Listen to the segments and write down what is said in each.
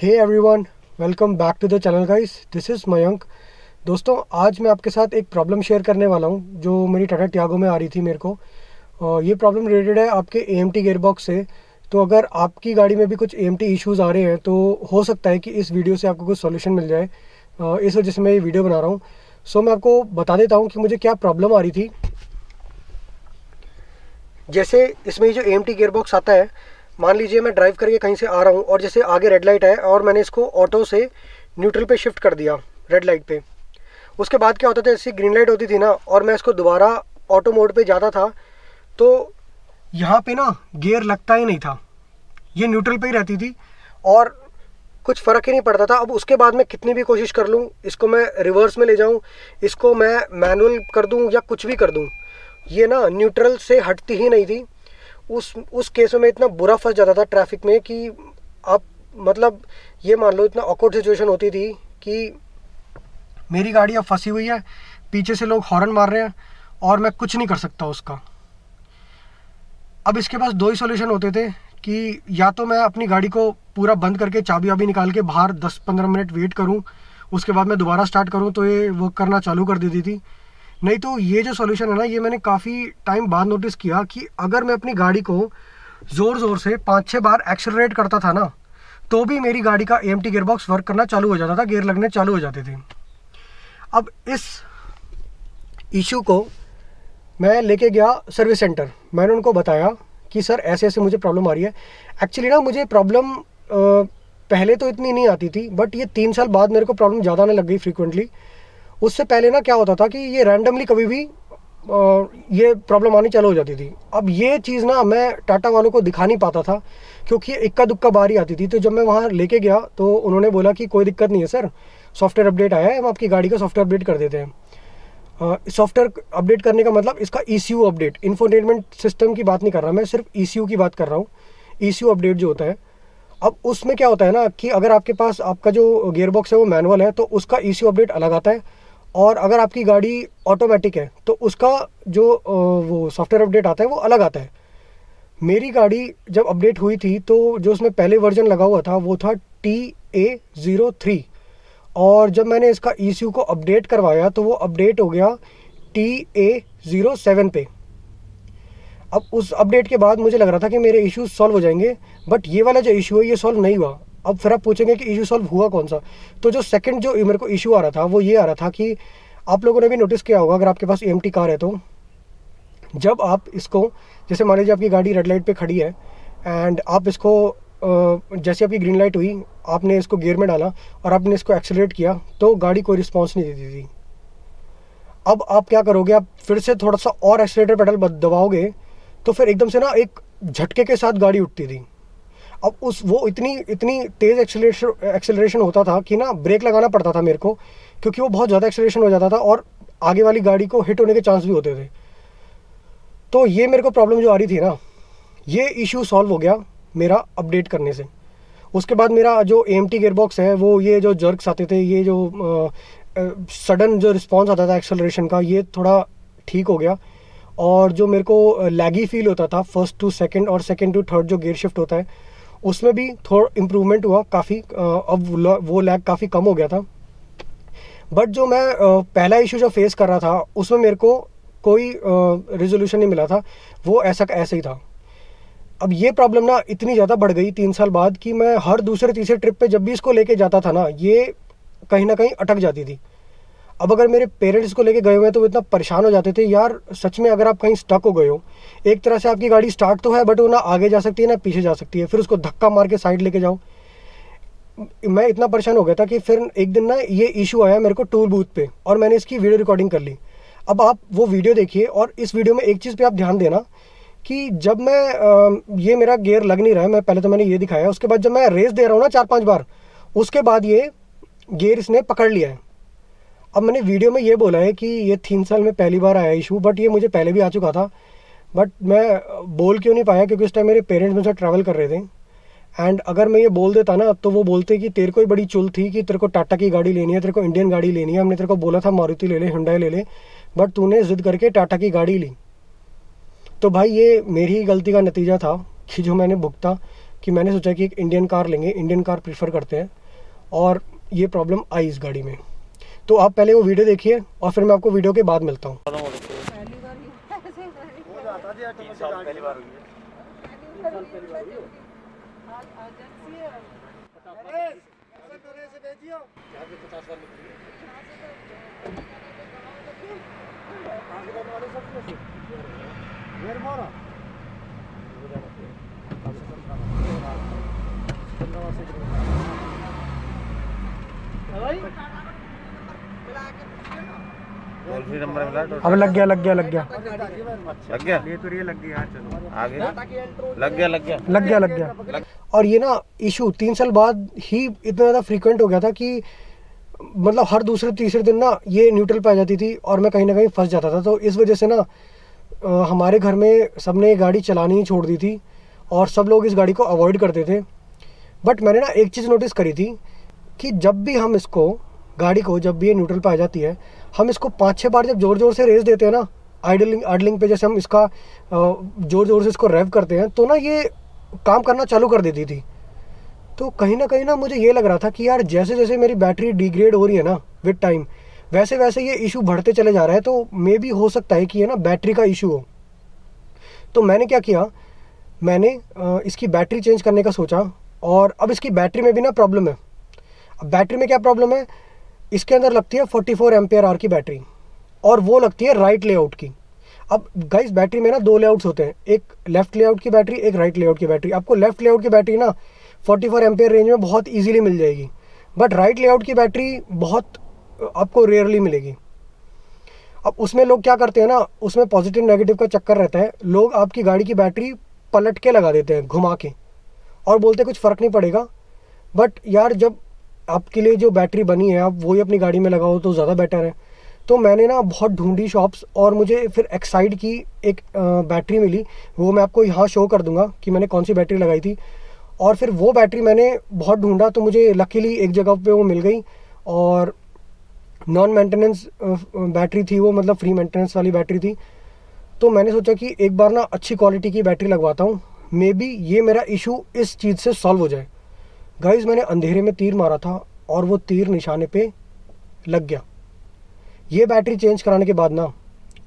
Hey everyone, welcome back to the channel guys. This is Mayank. दोस्तों, आज मैं आपके साथ एक प्रॉब्लम शेयर करने वाला हूं जो मेरी टाटा टियागो में आ रही थी मेरे को। ये प्रॉब्लम रिलेटेड है आपके एएमटी गियरबॉक्स से। तो अगर आपकी गाड़ी में भी कुछ एएमटी इश्यूज़ आ रहे हैं तो हो सकता है कि इस वीडियो से आपको कुछ सॉल्यूशन मिल जाए। इस वजह से मैं ये वीडियो बना रहा हूँ। सो मैं आपको बता देता हूँ कि मुझे क्या प्रॉब्लम आ रही थी। जैसे इसमें ये जो एएमटी गियरबॉक्स आता है, मान लीजिए मैं ड्राइव करके कहीं से आ रहा हूँ और जैसे आगे रेड लाइट है और मैंने इसको ऑटो से न्यूट्रल पे शिफ्ट कर दिया रेड लाइट पे। उसके बाद क्या होता था, जैसे ग्रीन लाइट होती थी ना और मैं इसको दोबारा ऑटो मोड पे जाता था तो यहाँ पे ना गियर लगता ही नहीं था, ये न्यूट्रल पे ही रहती थी और कुछ फ़र्क ही नहीं पड़ता था। अब उसके बाद मैं कितनी भी कोशिश कर लूँ, इसको मैं रिवर्स में ले जाऊँ, इसको मैं मैनुअल कर दूँ या कुछ भी कर दूँ, ये ना न्यूट्रल से हटती ही नहीं थी। उस केस में मैं इतना बुरा फंस जाता था ट्रैफिक में कि आप मतलब ये मान लो इतना ऑकवर्ड सिचुएशन होती थी कि मेरी गाड़ी अब फंसी हुई है, पीछे से लोग हॉर्न मार रहे हैं और मैं कुछ नहीं कर सकता उसका। अब इसके पास दो ही सॉल्यूशन होते थे कि या तो मैं अपनी गाड़ी को पूरा बंद करके चाबी वाबी निकाल के बाहर 10-15 मिनट वेट करूं, उसके बाद मैं दोबारा स्टार्ट करूं तो ये वर्क करना चालू कर देती थी। नहीं तो ये जो सॉल्यूशन है ना, ये मैंने काफ़ी टाइम बाद नोटिस किया कि अगर मैं अपनी गाड़ी को ज़ोर ज़ोर से 5-6 बार एक्सेलरेट करता था ना तो भी मेरी गाड़ी का एएमटी गियरबॉक्स वर्क करना चालू हो जाता था, गियर लगने चालू हो जाते थे। अब इस इशू को मैं लेके गया सर्विस सेंटर। मैंने उनको बताया कि सर ऐसे ऐसे मुझे प्रॉब्लम आ रही है। एक्चुअली ना मुझे प्रॉब्लम पहले तो इतनी नहीं आती थी, बट ये 3 साल बाद मेरे को प्रॉब्लम ज़्यादा आने लग गई फ्रीक्वेंटली। उससे पहले ना क्या होता था कि ये रैंडमली कभी भी ये प्रॉब्लम आनी चालू हो जाती थी। अब ये चीज़ ना मैं टाटा वालों को दिखा नहीं पाता था क्योंकि इक्का दुक्का बारी आती थी। तो जब मैं वहाँ लेके गया तो उन्होंने बोला कि कोई दिक्कत नहीं है सर, सॉफ्टवेयर अपडेट आया है, हम आपकी गाड़ी का सॉफ्टवेयर अपडेट कर देते हैं। सॉफ्टवेयर अपडेट करने का मतलब इसका ECU अपडेट, इंफोटेनमेंट सिस्टम की बात नहीं कर रहा मैं, सिर्फ ECU की बात कर रहा हूँ। ECU अपडेट जो होता है, अब उसमें क्या होता है ना कि अगर आपके पास आपका जो गियरबॉक्स है वो मैनुअल है तो उसका ECU अपडेट अलग आता है, और अगर आपकी गाड़ी ऑटोमेटिक है तो उसका जो वो सॉफ्टवेयर अपडेट आता है वो अलग आता है। मेरी गाड़ी जब अपडेट हुई थी तो जो उसमें पहले वर्जन लगा हुआ था वो था TA03, और जब मैंने इसका ECU को अपडेट करवाया तो वो अपडेट हो गया TA07 पे। अब उस अपडेट के बाद मुझे लग रहा था कि मेरे इश्यूज सॉल्व हो जाएंगे, बट ये वाला जो इशू है ये सॉल्व नहीं हुआ। अब फिर आप पूछेंगे कि इशू सॉल्व हुआ कौन सा। तो जो सेकंड जो मेरे को इशू आ रहा था वो ये आ रहा था कि आप लोगों ने भी नोटिस किया होगा, अगर आपके पास एएमटी कार है तो जब आप इसको, जैसे मान लीजिए आपकी गाड़ी रेड लाइट पे खड़ी है एंड आप इसको जैसे आपकी ग्रीन लाइट हुई, आपने इसको गियर में डाला और आपने इसको एक्सेलरेट किया तो गाड़ी कोई रिस्पॉन्स नहीं देती थी। अब आप क्या करोगे, आप फिर से थोड़ा सा और एक्सेलरेटर पेडल दबाओगे तो फिर एकदम से ना एक झटके के साथ गाड़ी उठती थी। अब वो इतनी इतनी तेज़ एक्सेलरेशन होता था कि ना ब्रेक लगाना पड़ता था मेरे को, क्योंकि वो बहुत ज़्यादा एक्सेलरेशन हो जाता था और आगे वाली गाड़ी को हिट होने के चांस भी होते थे। तो ये मेरे को प्रॉब्लम जो आ रही थी ना, ये इशू सॉल्व हो गया मेरा अपडेट करने से। उसके बाद मेरा जो एएमटी गियरबॉक्स है वो, ये जो जर्क्स आते थे, ये जो सडन जो रिस्पॉन्स आता था एक्सेलरेशन का, ये थोड़ा ठीक हो गया। और जो मेरे को लैगी फील होता था फर्स्ट टू सेकंड और सेकंड टू थर्ड जो गियर शिफ्ट होता है, उसमें भी थोड़ा इम्प्रूवमेंट हुआ काफ़ी। अब वो लैग काफ़ी कम हो गया था। बट जो मैं पहला इशू जो फेस कर रहा था उसमें मेरे को कोई रिजोल्यूशन नहीं मिला था, वो ऐसा का ऐसे ही था। अब ये प्रॉब्लम ना इतनी ज़्यादा बढ़ गई 3 साल बाद कि मैं हर दूसरे तीसरे ट्रिप पे जब भी इसको लेके जाता था ना, ये कहीं ना कहीं अटक जाती थी। अब अगर मेरे पेरेंट्स को लेके गए हुए हैं तो वो इतना परेशान हो जाते थे, यार सच में अगर आप कहीं स्टक हो गए हो, एक तरह से आपकी गाड़ी स्टार्ट तो है बट वो ना आगे जा सकती है ना पीछे जा सकती है, फिर उसको धक्का मार के साइड लेके जाओ। मैं इतना परेशान हो गया था कि फिर एक दिन ना ये इशू आया मेरे को टूल बूथ पे और मैंने इसकी वीडियो रिकॉर्डिंग कर ली। अब आप वो वीडियो देखिए और इस वीडियो में एक चीज़ पे आप ध्यान देना कि जब मैं ये मेरा गियर लग नहीं रहा है, मैं पहले तो मैंने ये दिखाया, उसके बाद जब मैं रेस दे रहा हूँ ना 4-5 बार, उसके बाद ये गियर इसने पकड़ लिया है। अब मैंने वीडियो में ये बोला है कि ये 3 साल में पहली बार आया इशू, बट ये मुझे पहले भी आ चुका था, बट मैं बोल क्यों नहीं पाया क्योंकि उस टाइम मेरे पेरेंट्स मेरे साथ ट्रैवल कर रहे थे। एंड अगर मैं ये बोल देता ना तो वो बोलते कि तेरे को ही बड़ी चुल थी कि तेरे को टाटा की गाड़ी लेनी है, तेरे को इंडियन गाड़ी लेनी है, हमने तेरे को बोला था मारुति ले ले, हुंडई ले ले, बट तूने ज़िद करके टाटा की गाड़ी ली। तो भाई ये मेरी ही गलती का नतीजा था कि जो मैंने भुगता। कि मैंने सोचा कि एक इंडियन कार लेंगे, इंडियन कार प्रीफर करते हैं, और ये प्रॉब्लम आई इस गाड़ी में। तो आप पहले वो वीडियो देखिए और फिर मैं आपको वीडियो के बाद मिलता हूँ। नंबर मिला अब लग गया लग गया ये तो ये लग गया। चलो आगे लग गया। और ये ना इशू 3 साल बाद ही इतना ज़्यादा फ्रीक्वेंट हो गया था कि मतलब हर दूसरे तीसरे दिन ना ये न्यूट्रल पे आ जाती थी और मैं कहीं ना कहीं फंस जाता था। तो इस वजह से ना हमारे घर में सबने ये गाड़ी चलानी ही छोड़ दी थी और सब लोग इस गाड़ी को अवॉइड करते थे। बट मैंने ना एक चीज़ नोटिस करी थी कि जब भी हम इसको गाड़ी को जब भी ये न्यूट्रल पे आ जाती है, हम इसको 5-6 बार जब ज़ोर ज़ोर से रेस देते हैं ना, आइडलिंग पे जैसे हम इसका ज़ोर ज़ोर से इसको रेव करते हैं, तो ना ये काम करना चालू कर देती थी। तो कहीं ना मुझे ये लग रहा था कि यार जैसे जैसे मेरी बैटरी डिग्रेड हो रही है ना विद टाइम, वैसे वैसे ये इशू बढ़ते चले जा रहा है। तो मे भी हो सकता है कि ये ना बैटरी का इशू हो। तो मैंने क्या किया, मैंने इसकी बैटरी चेंज करने का सोचा, और अब इसकी बैटरी में भी ना प्रॉब्लम है। अब बैटरी में क्या प्रॉब्लम है, इसके अंदर लगती है 44 एम्पियर आवर की बैटरी, और वो लगती है राइट लेआउट की। अब गाइस बैटरी में ना 2 लेआउट्स होते हैं, एक लेफ्ट लेआउट की बैटरी, एक राइट लेआउट की बैटरी। आपको लेफ्ट लेआउट की बैटरी ना 44 एम्पियर रेंज में बहुत इजीली मिल जाएगी, बट राइट लेआउट की बैटरी बहुत आपको रेयरली मिलेगी। अब उसमें लोग क्या करते हैं ना, उसमें पॉजिटिव नेगेटिव का चक्कर रहता है। लोग आपकी गाड़ी की बैटरी पलट के लगा देते हैं, घुमा के, और बोलते हैं कुछ फ़र्क नहीं पड़ेगा। बट यार जब आपके लिए जो बैटरी बनी है आप वही अपनी गाड़ी में लगाओ तो ज़्यादा बेटर है। तो मैंने ना बहुत ढूंढी शॉप्स, और मुझे फिर एक्साइड की एक बैटरी मिली। वो मैं आपको यहाँ शो कर दूंगा कि मैंने कौन सी बैटरी लगाई थी। और फिर वो बैटरी मैंने बहुत ढूंढा तो मुझे लकीली एक जगह पे वो मिल गई, और नॉन मेंटेनेंस बैटरी थी वो, मतलब फ्री मेंटेनेंस वाली बैटरी थी। तो मैंने सोचा कि एक बार ना अच्छी क्वालिटी की बैटरी लगवाता हूँ, मे बी ये मेरा इशू इस चीज़ से सॉल्व हो जाए। गाइस मैंने अंधेरे में तीर मारा था और वो तीर निशाने पे लग गया। ये बैटरी चेंज कराने के बाद ना,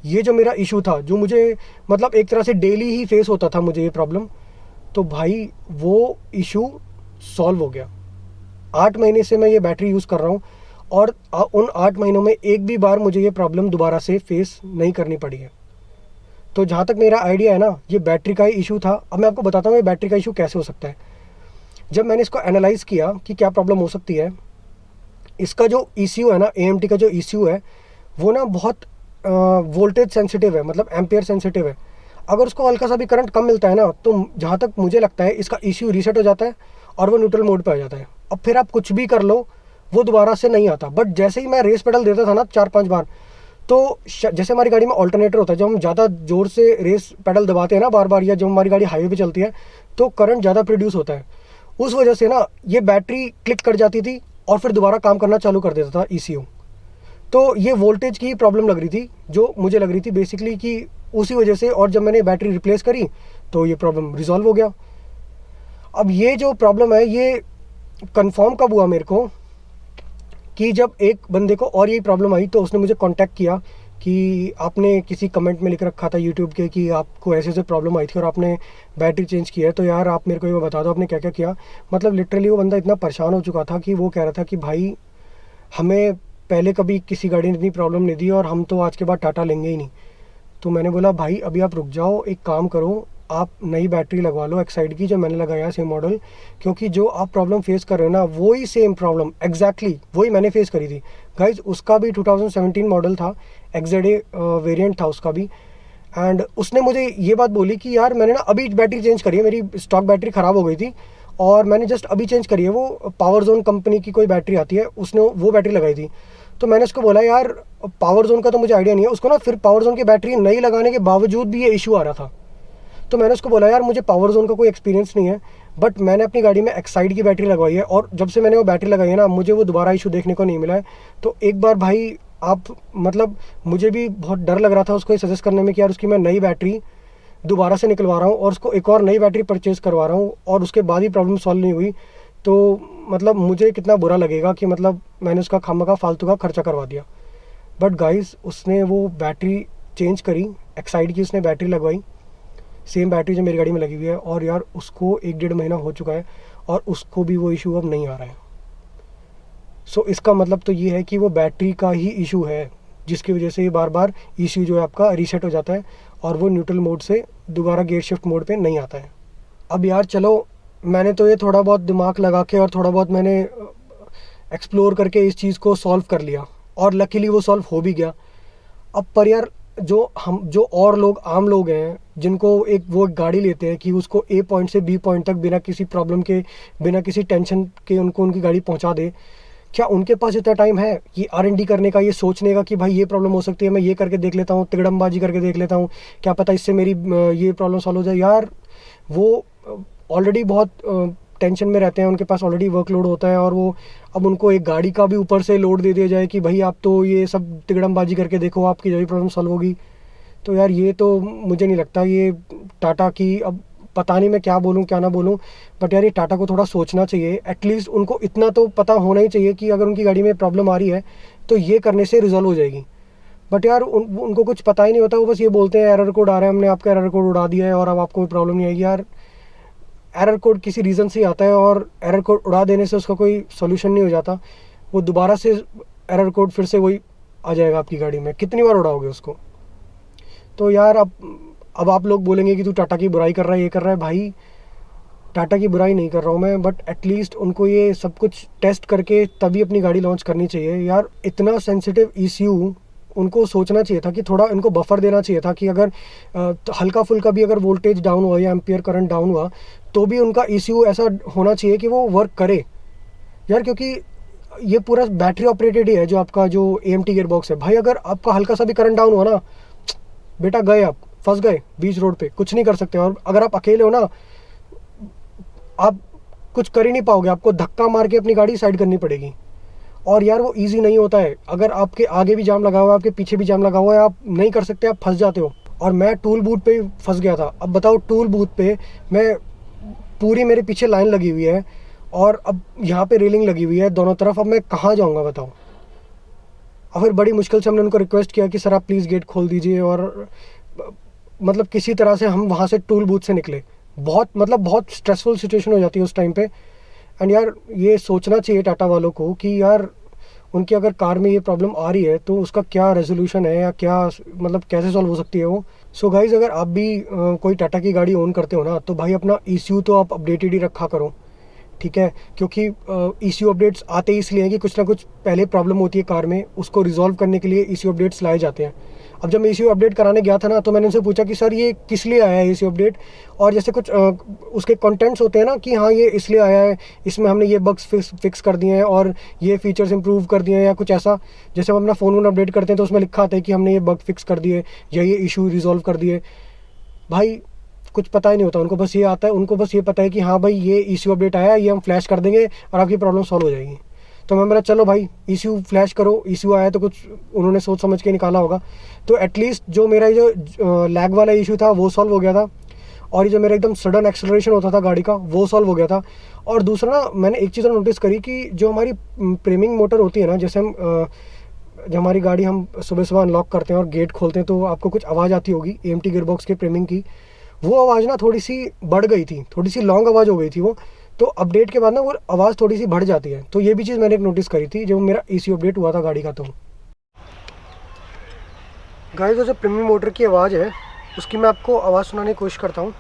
ये जो मेरा इशू था, जो मुझे मतलब एक तरह से डेली ही फेस होता था मुझे ये प्रॉब्लम, तो भाई वो इशू सॉल्व हो गया। 8 महीने से मैं ये बैटरी यूज़ कर रहा हूँ, और उन 8 महीनों में एक भी बार मुझे ये प्रॉब्लम दोबारा से फेस नहीं करनी पड़ी है। तो जहाँ तक मेरा आइडिया है ना, ये बैटरी का ही इशू था। अब मैं आपको बताता हूँ ये बैटरी का इशू कैसे हो सकता है। जब मैंने इसको एनालाइज़ किया कि क्या प्रॉब्लम हो सकती है, इसका जो ECU है ना, AMT का जो ECU है, वो ना बहुत वोल्टेज सेंसिटिव है, मतलब एम्पियर सेंसिटिव है। अगर उसको हल्का सा भी करंट कम मिलता है ना, तो जहाँ तक मुझे लगता है इसका ECU रीसेट हो जाता है और वो न्यूट्रल मोड पे आ जाता है। अब फिर आप कुछ भी कर लो वो दोबारा से नहीं आता। बट जैसे ही मैं रेस पेडल देता था ना 4-5 बार, तो जैसे हमारी गाड़ी में ऑल्टरनेटर होता है, जब हम ज़्यादा ज़ोर से रेस पेडल दबाते हैं ना बार बार, या जब हमारी गाड़ी हाईवे पे चलती है तो करंट ज़्यादा प्रोड्यूस होता है। उस वजह से ना ये बैटरी क्लिक कर जाती थी और फिर दोबारा काम करना चालू कर देता था ECU। तो ये वोल्टेज की प्रॉब्लम लग रही थी, जो मुझे लग रही थी बेसिकली कि उसी वजह से। और जब मैंने बैटरी रिप्लेस करी तो ये प्रॉब्लम रिजॉल्व हो गया। अब ये जो प्रॉब्लम है ये कंफर्म कब हुआ मेरे को, कि जब एक बंदे को और यही प्रॉब्लम आई तो उसने मुझे कांटेक्ट किया कि आपने किसी कमेंट में लिख रखा था यूट्यूब के कि आपको ऐसे ऐसे प्रॉब्लम आई थी और आपने बैटरी चेंज किया है, तो यार आप मेरे को ये बता दो आपने क्या क्या किया। मतलब लिटरली वो बंदा इतना परेशान हो चुका था कि वो कह रहा था कि भाई हमें पहले कभी किसी गाड़ी ने इतनी प्रॉब्लम नहीं दी और हम तो आज के बाद टाटा लेंगे ही नहीं। तो मैंने बोला भाई अभी आप रुक जाओ, एक काम करो, आप नई बैटरी लगवा लो एक्साइड की, जो मैंने लगाया सेम मॉडल, क्योंकि जो आप प्रॉब्लम फेस कर रहे हो ना वही सेम प्रॉब्लम एग्जैक्टली वही मैंने फेस करी थी। गाइज उसका भी 2017 मॉडल था, XZA वेरिएंट था उसका भी। एंड उसने मुझे ये बात बोली कि यार मैंने ना अभी बैटरी चेंज करी है, मेरी स्टॉक बैटरी ख़राब हो गई थी और मैंने जस्ट अभी चेंज करी है। वो पावर जोन कंपनी की कोई बैटरी आती है, उसने वो बैटरी लगाई थी। तो मैंने उसको बोला यार पावर जोन का तो मुझे आइडिया नहीं है। उसको ना फिर पावर जोन की बैटरी नई लगाने के बावजूद भी ये इशू आ रहा था। तो मैंने उसको बोला यार मुझे पावर जोन का कोई एक्सपीरियंस नहीं है, बट मैंने अपनी गाड़ी में एक्साइड की बैटरी लगवाई है और जब से मैंने वो बैटरी लगाई है ना मुझे वो दोबारा इशू देखने को नहीं मिला है। तो एक बार भाई आप मतलब मुझे भी बहुत डर लग रहा था उसको सजेस्ट करने में कि यार उसकी मैं नई बैटरी दोबारा से निकलवा रहा हूँ और उसको एक और नई बैटरी परचेज़ करवा रहा हूँ और उसके बाद ही प्रॉब्लम सॉल्व नहीं हुई, तो मतलब मुझे कितना बुरा लगेगा कि मतलब मैंने उसका खामखा फालतू का खर्चा करवा दिया। बट गाइस उसने वो बैटरी चेंज करी, एक्साइड की उसने बैटरी लगवाई, सेम बैटरी जो मेरी गाड़ी में लगी हुई है, और यार उसको 1-1.5 महीना हो चुका है और उसको भी वो इशू अब नहीं आ रहा है। सो इसका मतलब तो ये है कि वो बैटरी का ही इशू है, जिसकी वजह से ये बार बार इशू जो है आपका रीसेट हो जाता है और वो न्यूट्रल मोड से दोबारा गियर शिफ्ट मोड पे नहीं आता है। अब यार चलो, मैंने तो ये थोड़ा बहुत दिमाग लगा के और थोड़ा बहुत मैंने एक्सप्लोर करके इस चीज़ को सॉल्व कर लिया और लकीली वो सॉल्व हो भी गया। अब पर यार जो और लोग, आम लोग हैं, जिनको वो एक गाड़ी लेते हैं कि उसको ए पॉइंट से बी पॉइंट तक बिना किसी प्रॉब्लम के, बिना किसी टेंशन के उनको उनकी गाड़ी पहुंचा दे, क्या उनके पास इतना टाइम है कि R&D करने का, ये सोचने का कि भाई ये प्रॉब्लम हो सकती है, मैं ये करके देख लेता हूँ, तिगड़मबाजी करके देख लेता हूँ, क्या पता इससे मेरी ये प्रॉब्लम सॉल्व हो जाए। यार वो ऑलरेडी बहुत टेंशन में रहते हैं, उनके पास ऑलरेडी वर्कलोड होता है, और वो अब उनको एक गाड़ी का भी ऊपर से लोड दे दिया जाए कि भाई आप तो ये सब तिगड़मबाजी करके देखो, आपकी जो भी प्रॉब्लम सॉल्व होगी। तो यार ये तो मुझे नहीं लगता, ये टाटा की, अब पता नहीं मैं क्या बोलूँ क्या ना बोलूँ, बट यार ये टाटा को थोड़ा सोचना चाहिए। एटलीस्ट उनको इतना तो पता होना ही चाहिए कि अगर उनकी गाड़ी में प्रॉब्लम आ रही है तो ये करने से रिजॉल्व हो जाएगी। बट यार उनको कुछ पता ही नहीं होता, वो बस ये बोलते हैं एरर कोड आ रहा है, हमने आपका एरर कोड उड़ा दिया है और अब आपको कोई प्रॉब्लम नहीं आएगी। यार एरर कोड किसी रीज़न से ही आता है और एरर कोड उड़ा देने से उसका कोई सोल्यूशन नहीं हो जाता। वो दोबारा से एरर कोड फिर से वही आ जाएगा आपकी गाड़ी में, कितनी बार उड़ाओगे उसको। तो यार अब आप लोग बोलेंगे कि तू टाटा की बुराई कर रहा है, ये कर रहा है। भाई टाटा की बुराई नहीं कर रहा हूँ मैं, बट एटलीस्ट उनको ये सब कुछ टेस्ट करके तभी अपनी गाड़ी लॉन्च करनी चाहिए। यार इतना सेंसिटिव ECU, उनको सोचना चाहिए था कि थोड़ा इनको बफर देना चाहिए था कि अगर हल्का फुल्का भी अगर वोल्टेज डाउन हुआ या एम्पियर करंट डाउन हुआ तो भी उनका ECU ऐसा होना चाहिए कि वो वर्क करे यार। क्योंकि ये पूरा बैटरी ऑपरेटेड ही है जो आपका जो AMT गियर बॉक्स है। भाई अगर आपका हल्का सा भी करंट डाउन हुआ ना, बेटा गए, आप फंस गए बीच रोड पे, कुछ नहीं कर सकते। और अगर आप अकेले हो ना, आप कुछ कर ही नहीं पाओगे, आपको धक्का मार के अपनी गाड़ी साइड करनी पड़ेगी। और यार वो इजी नहीं होता है, अगर आपके आगे भी जाम लगा हुआ है, आपके पीछे भी जाम लगा हुआ है, आप नहीं कर सकते, आप फंस जाते हो। और मैं टूल बूथ पे फंस गया था। अब बताओ, टूल बूथ पे मैं पूरी, मेरे पीछे लाइन लगी हुई है और अब यहाँ पे रेलिंग लगी हुई है दोनों तरफ, अब मैं कहाँ जाऊँगा बताओ। और फिर बड़ी मुश्किल से हमने उनको रिक्वेस्ट किया कि सर आप प्लीज़ गेट खोल दीजिए, और मतलब किसी तरह से हम वहाँ से टूल बूथ से निकले। बहुत स्ट्रेसफुल सिचुएशन हो जाती है उस टाइम पे। एंड यार ये सोचना चाहिए टाटा वालों को कि यार उनकी अगर कार में ये प्रॉब्लम आ रही है तो उसका क्या रेजोल्यूशन है, या क्या मतलब कैसे सॉल्व हो सकती है वो। सो गाइज, अगर आप भी कोई टाटा की गाड़ी ओन करते हो ना, तो भाई अपना ECU तो आप अपडेटेड ही रखा करो, ठीक है। क्योंकि ECU अपडेट्स आते ही इसलिए हैं कि कुछ ना कुछ पहले प्रॉब्लम होती है कार में, उसको रिजॉल्व करने के लिए ECU अपडेट्स लाए जाते हैं। अब जब मैं ECU अपडेट कराने गया था ना, तो मैंने उनसे पूछा कि सर ये किस लिए आया है ECU अपडेट, और जैसे कुछ उसके कंटेंट्स होते हैं ना कि हाँ ये इसलिए आया है, इसमें हमने ये बग्स फिक्स कर दिए हैं और ये फीचर्स इंप्रूव कर दिए हैं, या कुछ ऐसा। जैसे हम अपना फ़ोन अपडेट करते हैं तो उसमें लिखा आता है कि हमने ये बग फिक्स कर दिए या ये इशू रिजॉल्व कर दिए। भाई कुछ पता ही नहीं होता उनको, बस ये आता है, उनको बस ये पता है कि हाँ भाई ये ECU अपडेट आया है, ये हम फ्लैश कर देंगे और आपकी प्रॉब्लम सॉल्व हो जाएगी। तो मैं बोला चलो भाई ECU फ्लैश करो, ECU आया तो कुछ उन्होंने सोच समझ के निकाला होगा। तो एटलीस्ट जो मेरा जो लैग वाला इशू था वो सॉल्व हो गया था, और ये जो मेरा एकदम सडन एक्सेलरेशन होता था गाड़ी का वो सॉल्व हो गया था। और दूसरा ना, मैंने एक चीज़ नोटिस करी कि जो हमारी प्रेमिंग मोटर होती है ना, जैसे हम जब हमारी गाड़ी हम सुबह सुबह अनलॉक करते हैं और गेट खोलते हैं तो आपको कुछ आवाज़ आती होगी AMT गियर बॉक्स के प्रेमिंग की, वो आवाज़ ना थोड़ी सी बढ़ गई थी, थोड़ी सी लॉन्ग आवाज़ हो गई थी वो। तो अपडेट के बाद ना वो आवाज़ थोड़ी सी बढ़ जाती है। तो ये भी चीज़ मैंने एक नोटिस करी थी जब मेरा ECU अपडेट हुआ था गाड़ी का। तो गाइस, वो जो प्रीमियम मोटर की आवाज़ है उसकी मैं आपको आवाज़ सुनाने की कोशिश करता हूँ।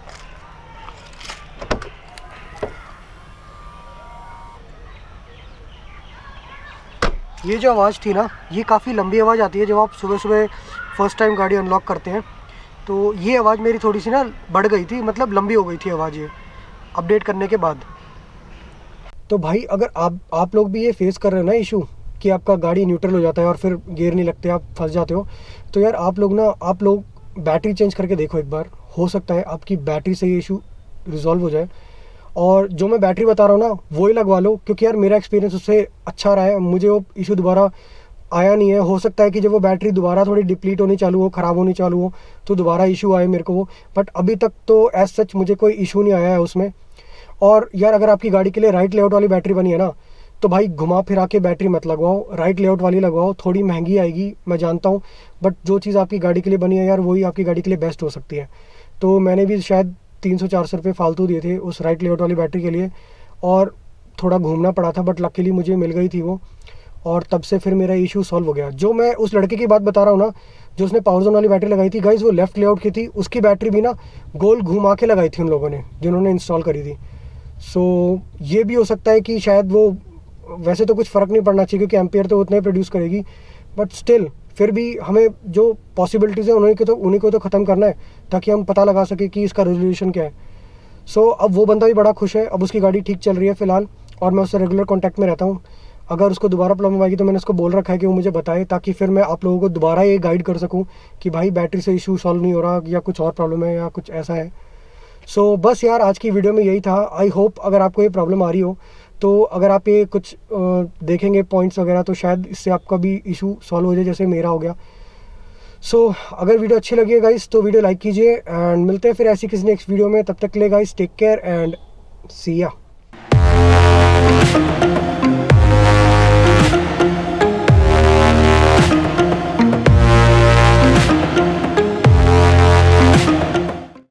ये जो आवाज़ थी ना, ये काफ़ी लंबी आवाज़ आती है जब आप सुबह सुबह फर्स्ट टाइम गाड़ी अनलॉक करते हैं। तो ये आवाज़ मेरी थोड़ी सी ना बढ़ गई थी, मतलब लंबी हो गई थी आवाज़ ये अपडेट करने के बाद। तो भाई अगर आप लोग भी ये फेस कर रहे हो ना इशू कि आपका गाड़ी न्यूट्रल हो जाता है और फिर गियर नहीं लगते, आप फंस जाते हो, तो यार आप लोग बैटरी चेंज करके देखो एक बार। हो सकता है आपकी बैटरी से ये इशू रिजॉल्व हो जाए। और जो मैं बैटरी बता रहा हूँ ना, वो ही लगवा लो, क्योंकि यार मेरा एक्सपीरियंस उससे अच्छा रहा है, मुझे वो इशू दोबारा आया नहीं है। हो सकता है कि जब वो बैटरी दोबारा थोड़ी डिप्लीट होनी चालू हो, ख़राब होनी चालू हो, तो दोबारा इशू आए मेरे को वो। बट अभी तक तो एज सच मुझे कोई इशू नहीं आया है उसमें। और यार अगर आपकी गाड़ी के लिए राइट लेआउट वाली बैटरी बनी है ना, तो भाई घुमा फिरा के बैटरी मत लगवाओ, राइट लेआउट वाली लगवाओ। थोड़ी महंगी आएगी मैं जानता हूँ, बट जो चीज़ आपकी गाड़ी के लिए बनी है यार, वही आपकी गाड़ी के लिए बेस्ट हो सकती है। तो मैंने भी शायद 300-400 रुपये फालतू दिए थे उस राइट लेआउट वाली बैटरी के लिए, और थोड़ा घूमना पड़ा था, बट लकीली मुझे मिल गई थी वो। और तब से फिर मेरा इशू सॉल्व हो गया। जो मैं उस लड़के की बात बता रहा हूँ ना, जो उसने पावर जोन वाली बैटरी लगाई थी गाइस, वो लेफ्ट लेआउट की थी। उसकी बैटरी भी ना गोल घुमा के लगाई थी उन लोगों ने जिन्होंने इंस्टॉल करी थी। सो ये भी हो सकता है कि शायद वो, वैसे तो कुछ फ़र्क नहीं पड़ना चाहिए क्योंकि एम्पियर तो उतना ही प्रोड्यूस करेगी, बट स्टिल फिर भी हमें जो पॉसिबिलिटीज़ है उन्हीं को तो ख़त्म करना है, ताकि हम पता लगा सकें कि इसका रेजोल्यूशन क्या है। सो अब वो बंदा भी बड़ा खुश है, अब उसकी गाड़ी ठीक चल रही है फ़िलहाल, और मैं उससे रेगुलर कॉन्टैक्ट में रहता हूँ। अगर उसको दोबारा प्रॉब्लम आएगी तो मैंने उसको बोल रखा है कि वो मुझे बताए, ताकि फिर मैं आप लोगों को दोबारा ये गाइड कर सकूँ कि भाई बैटरी से इशू सॉल्व नहीं हो रहा, या कुछ और प्रॉब्लम है, या कुछ ऐसा है। सो बस यार आज की वीडियो में यही था। आई होप अगर आपको ये प्रॉब्लम आ रही हो, तो अगर आप ये कुछ देखेंगे पॉइंट्स वगैरह, तो शायद इससे आपका भी इशू सॉल्व हो जाए जैसे मेरा हो गया। सो अगर वीडियो अच्छी लगी है गाइस, तो वीडियो लाइक कीजिए, एंड मिलते हैं फिर ऐसी किसी नेक्स्ट वीडियो में। तब तक के लिए गाइस टेक केयर एंड सी या।